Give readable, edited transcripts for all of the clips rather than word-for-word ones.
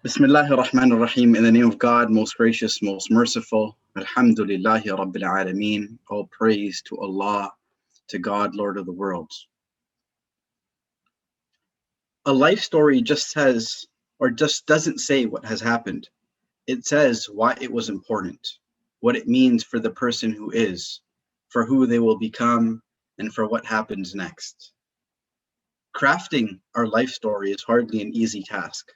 Bismillahir Rahmanir Rahim. In the name of God, most gracious, most merciful. Alhamdulillahi Rabbil Alameen. All praise to Allah, to God, Lord of the worlds. A life story just says, or just doesn't say what has happened. It says why it was important, what it means for the person who is, for who they will become, and for what happens next. Crafting our life story is hardly an easy task.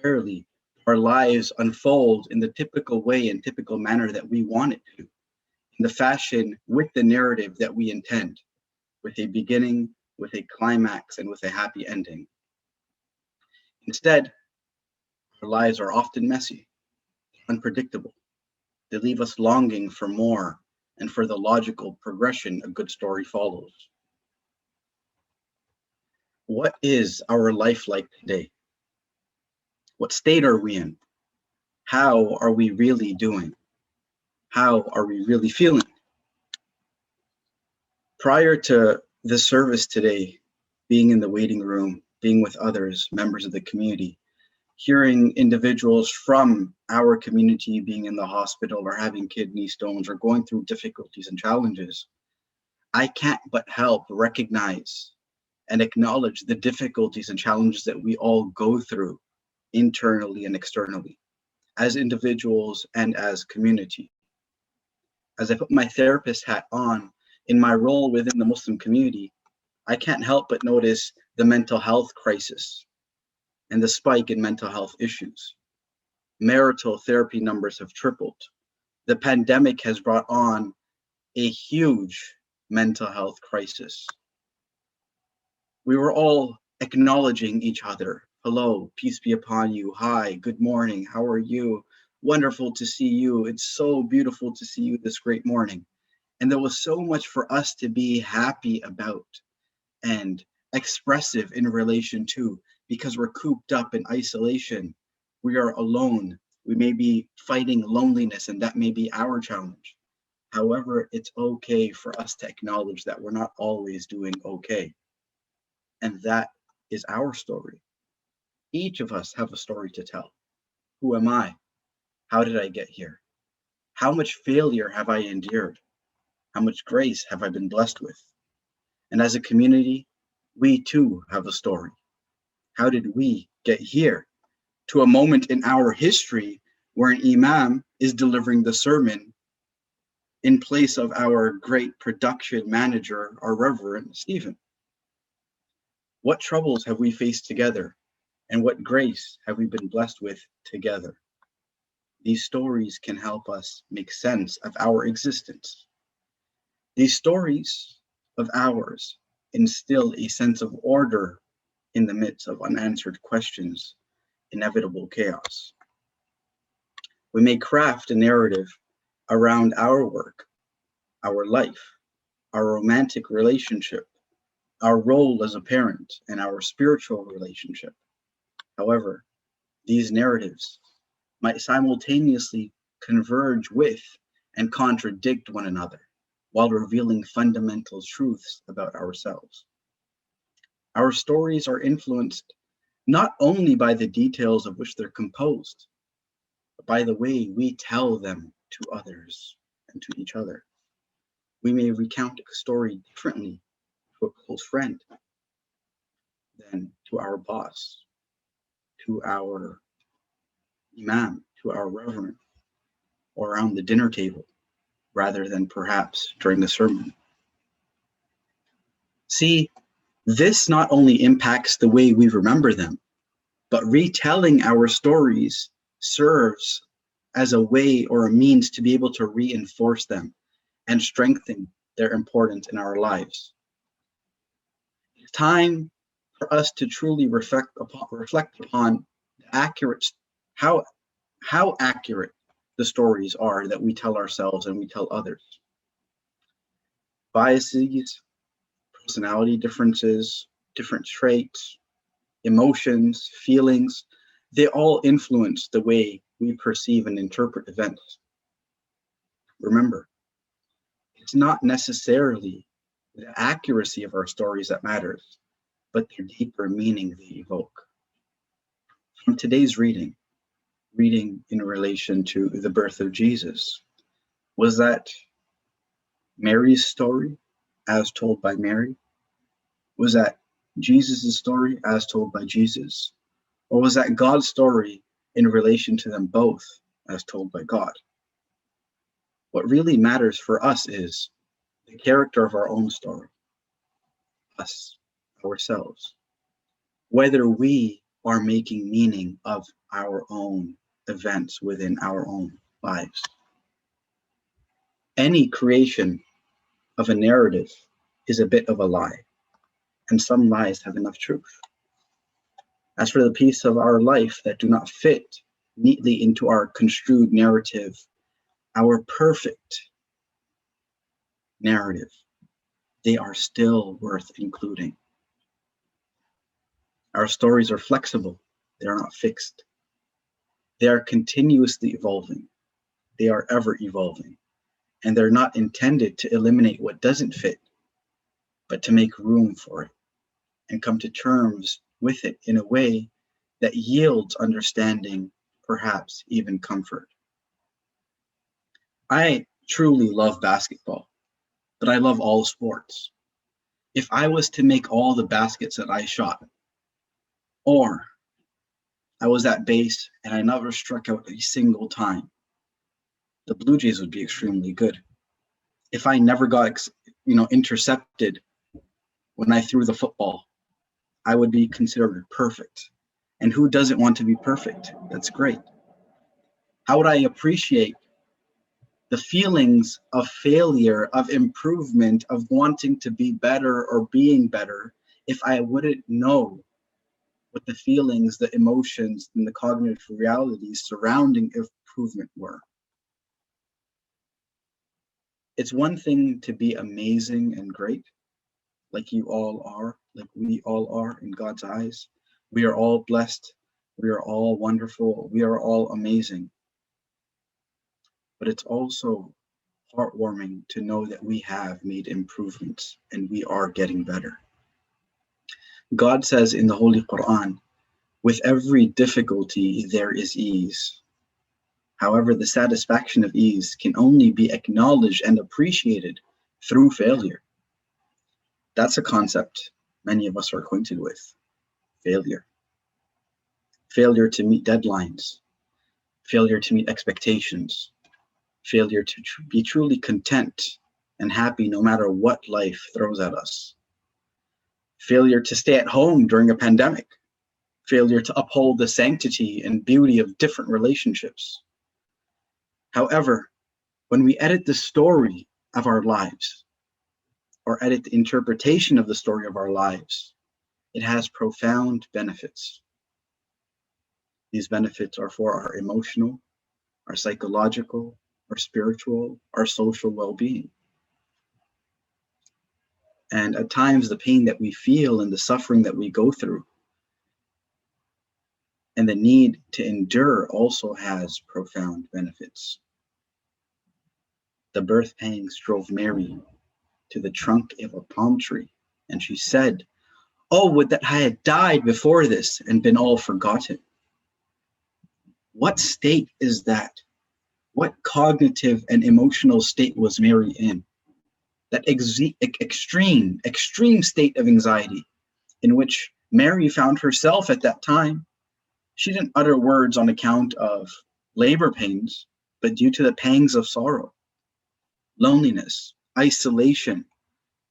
Rarely our lives unfold in the typical way and typical manner that we want it to, in the fashion with the narrative that we intend, with a beginning, with a climax, and with a happy ending. Instead, our lives are often messy, unpredictable. They leave us longing for more and for the logical progression a good story follows. What is our life like today? What state are we in? How are we really doing? How are we really feeling? Prior to the service today, being in the waiting room, being with others, members of the community, hearing individuals from our community being in the hospital or having kidney stones or going through difficulties and challenges, I can't but help recognize and acknowledge the difficulties and challenges that we all go through internally and externally, as individuals and as community. As I put my therapist hat on in my role within the Muslim community, I can't help but notice the mental health crisis and the spike in mental health issues. Marital therapy numbers have tripled. The pandemic has brought on a huge mental health crisis. We were all acknowledging each other. Hello, peace be upon you. Hi, good morning. How are you? Wonderful to see you. It's so beautiful to see you this great morning. And there was so much for us to be happy about and expressive in relation to, because we're cooped up in isolation. We are alone. We may be fighting loneliness, and that may be our challenge. However, it's okay for us to acknowledge that we're not always doing okay. And that is our story. Each of us have a story to tell. Who am I? How did I get here? How much failure have I endured? How much grace have I been blessed with? And as a community, we too have a story. How did we get here to a moment in our history where an imam is delivering the sermon in place of our great production manager, our Reverend Stephen? What troubles have we faced together? And what grace have we been blessed with together? These stories can help us make sense of our existence. These stories of ours instill a sense of order in the midst of unanswered questions, inevitable chaos. We may craft a narrative around our work, our life, our romantic relationship, our role as a parent, and our spiritual relationship. However, these narratives might simultaneously converge with and contradict one another while revealing fundamental truths about ourselves. Our stories are influenced not only by the details of which they're composed, but by the way we tell them to others and to each other. We may recount a story differently to a close friend than to our boss, to our imam, to our reverend, or around the dinner table, rather than perhaps during the sermon. See, this not only impacts the way we remember them, but retelling our stories serves as a way or a means to be able to reinforce them and strengthen their importance in our lives. It's time for us to truly reflect upon how accurate the stories are that we tell ourselves and we tell others. Biases, personality differences, different traits, emotions, feelings, they all influence the way we perceive and interpret events. Remember, it's not necessarily the accuracy of our stories that matters, but their deeper meaning they evoke. From today's reading in relation to the birth of Jesus, was that Mary's story as told by Mary? Was that Jesus' story as told by Jesus? Or was that God's story in relation to them both as told by God? What really matters for us is the character of our own story, us, ourselves, whether we are making meaning of our own events within our own lives. Any creation of a narrative is a bit of a lie, and some lies have enough truth. As for the piece of our life that do not fit neatly into our construed narrative, our perfect narrative, they are still worth including. Our stories are flexible, they are not fixed. They are continuously evolving, they are ever evolving, and they're not intended to eliminate what doesn't fit, but to make room for it and come to terms with it in a way that yields understanding, perhaps even comfort. I truly love basketball, but I love all sports. If I was to make all the baskets that I shot, or I was at base and I never struck out a single time, the Blue Jays would be extremely good. If I never got, intercepted when I threw the football, I would be considered perfect. And who doesn't want to be perfect? That's great. How would I appreciate the feelings of failure, of improvement, of wanting to be better or being better if I wouldn't know what the feelings, the emotions, and the cognitive realities surrounding improvement were? It's one thing to be amazing and great, like you all are, like we all are in God's eyes. We are all blessed. We are all wonderful. We are all amazing. But it's also heartwarming to know that we have made improvements and we are getting better. God says in the Holy Quran, with every difficulty there is ease. However, the satisfaction of ease can only be acknowledged and appreciated through failure. That's a concept many of us are acquainted with. Failure. Failure to meet deadlines. Failure to meet expectations. Failure to be truly content and happy no matter what life throws at us. Failure to stay at home during a pandemic. Failure to uphold the sanctity and beauty of different relationships. However, when we edit the story of our lives, or edit the interpretation of the story of our lives, it has profound benefits. These benefits are for our emotional, our psychological, our spiritual, our social well-being. And at times, the pain that we feel and the suffering that we go through and the need to endure also has profound benefits. The birth pangs drove Mary to the trunk of a palm tree, and she said, "Oh, would that I had died before this and been all forgotten." What state is that? What cognitive and emotional state was Mary in? That extreme state of anxiety in which Mary found herself at that time. She didn't utter words on account of labor pains, but due to the pangs of sorrow, loneliness, isolation.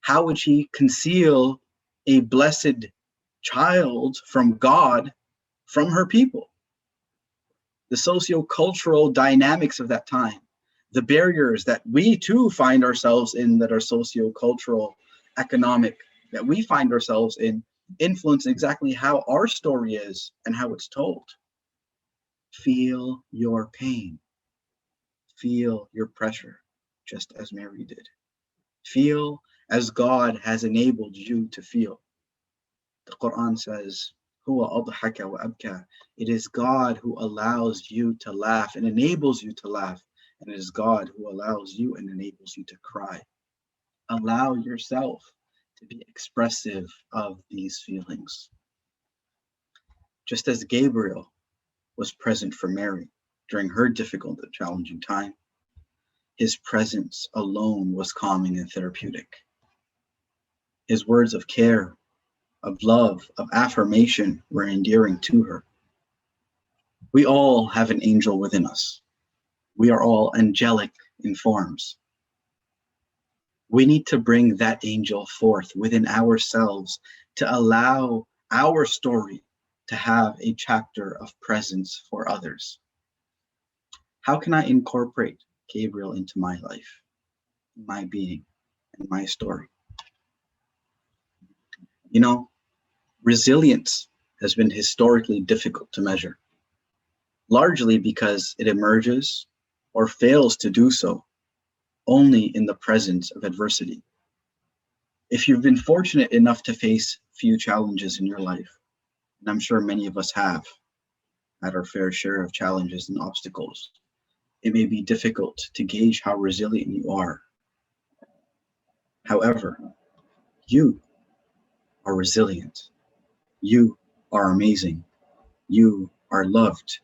How would she conceal a blessed child from God, from her people? The socio-cultural dynamics of that time, the barriers that we too find ourselves in that are socio-cultural, economic, that we find ourselves in, influence exactly how our story is and how it's told. Feel your pain. Feel your pressure, just as Mary did. Feel as God has enabled you to feel. The Quran says, "Huwa adhaka wa abka." It is God who allows you to laugh and enables you to laugh. And it is God who allows you and enables you to cry. Allow yourself to be expressive of these feelings. Just as Gabriel was present for Mary during her difficult and challenging time. His presence alone was calming and therapeutic. His words of care, of love, of affirmation were endearing to her. We all have an angel within us. We are all angelic in forms. We need to bring that angel forth within ourselves to allow our story to have a chapter of presence for others. How can I incorporate Gabriel into my life, my being, and my story? You know, resilience has been historically difficult to measure, largely because it emerges or fails to do so only in the presence of adversity. If you've been fortunate enough to face few challenges in your life, and I'm sure many of us have had our fair share of challenges and obstacles, it may be difficult to gauge how resilient you are. However, you are resilient. You are amazing. You are loved.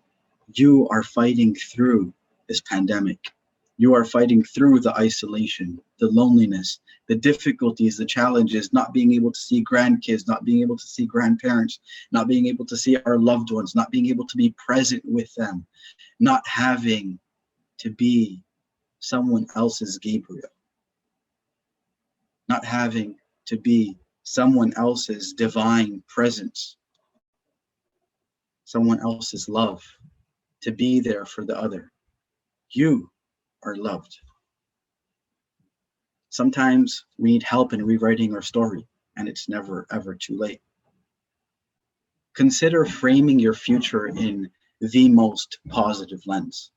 You are fighting through this pandemic. You are fighting through the isolation, the loneliness, the difficulties, the challenges, not being able to see grandkids, not being able to see grandparents, not being able to see our loved ones, not being able to be present with them, not having to be someone else's Gabriel, not having to be someone else's divine presence, someone else's love, to be there for the other. You are loved. Sometimes we need help in rewriting our story, and it's never, ever too late. Consider framing your future in the most positive lens.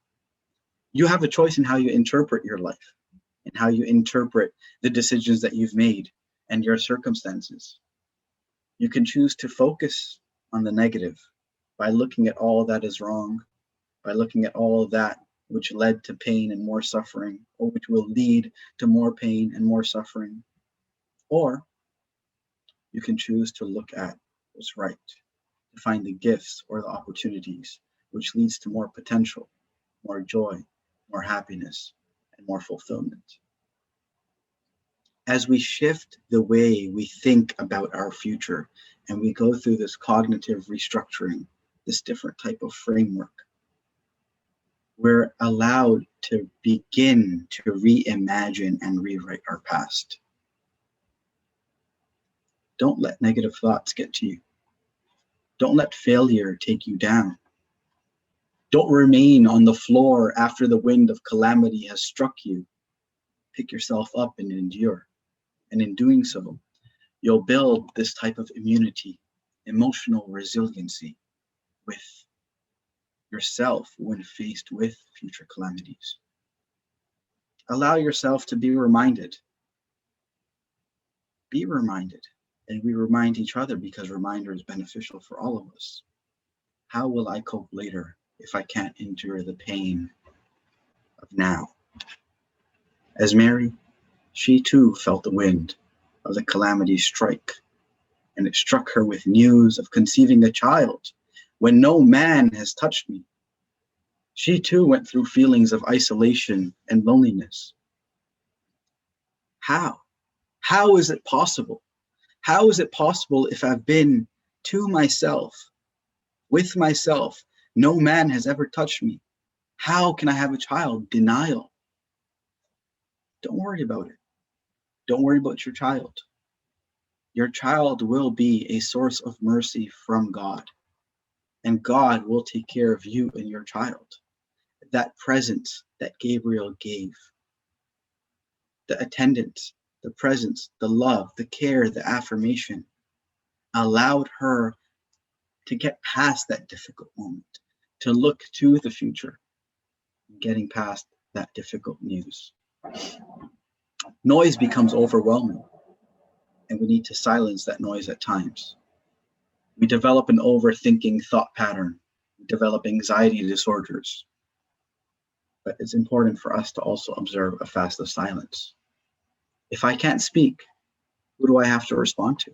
You have a choice in how you interpret your life and how you interpret the decisions that you've made and your circumstances. You can choose to focus on the negative by looking at all that is wrong, by looking at all that which led to pain and more suffering, or which will lead to more pain and more suffering. Or you can choose to look at what's right, to find the gifts or the opportunities, which leads to more potential, more joy, more happiness, and more fulfillment. As we shift the way we think about our future and we go through this cognitive restructuring, this different type of framework, we're allowed to begin to reimagine and rewrite our past. Don't let negative thoughts get to you. Don't let failure take you down. Don't remain on the floor after the wind of calamity has struck you. Pick yourself up and endure. And in doing so, you'll build this type of immunity, emotional resiliency with yourself when faced with future calamities. Allow yourself to be reminded. Be reminded, and we remind each other because reminder is beneficial for all of us. How will I cope later if I can't endure the pain of now? As Mary, she too felt the wind of the calamity strike, and it struck her with news of conceiving a child when no man has touched me. She too went through feelings of isolation and loneliness. How? How is it possible? How is it possible if I've been to myself, with myself, no man has ever touched me? How can I have a child? Denial. Don't worry about it. Don't worry about your child. Your child will be a source of mercy from God, and God will take care of you and your child. That presence that Gabriel gave, the attendance, the presence, the love, the care, the affirmation, allowed her to get past that difficult moment, to look to the future, getting past that difficult news. Noise becomes overwhelming, and we need to silence that noise at times. We develop an overthinking thought pattern. We develop anxiety disorders. But it's important for us to also observe a fast of silence. If I can't speak, who do I have to respond to?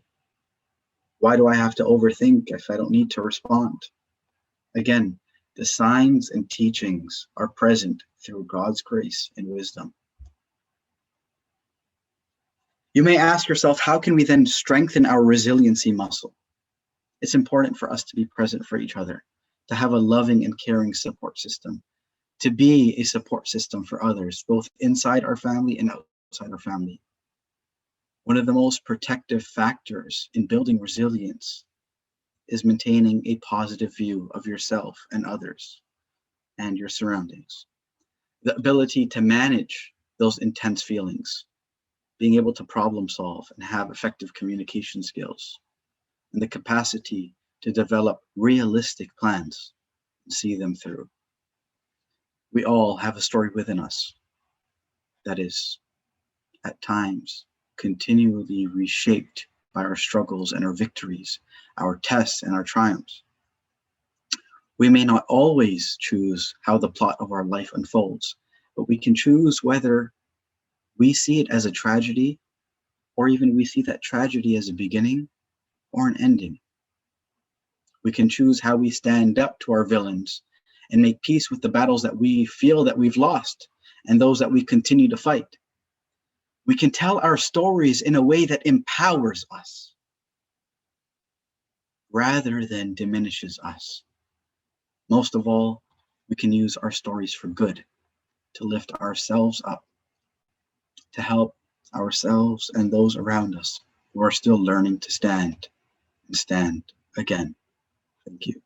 Why do I have to overthink if I don't need to respond? Again, The signs and teachings are present through God's grace and wisdom. You may ask yourself, how can we then strengthen our resiliency muscle? It's important for us to be present for each other, to have a loving and caring support system, to be a support system for others, both inside our family and outside our family. One of the most protective factors in building resilience is maintaining a positive view of yourself and others and your surroundings. The ability to manage those intense feelings, being able to problem solve and have effective communication skills, and the capacity to develop realistic plans and see them through. We all have a story within us that is, at times, continually reshaped by our struggles and our victories, our tests and our triumphs. We may not always choose how the plot of our life unfolds, but we can choose whether we see it as a tragedy, or even we see that tragedy as a beginning or an ending. We can choose how we stand up to our villains and make peace with the battles that we feel that we've lost and those that we continue to fight. We can tell our stories in a way that empowers us rather than diminishes us. Most of all, we can use our stories for good, to lift ourselves up, to help ourselves and those around us who are still learning to stand and stand again. Thank you.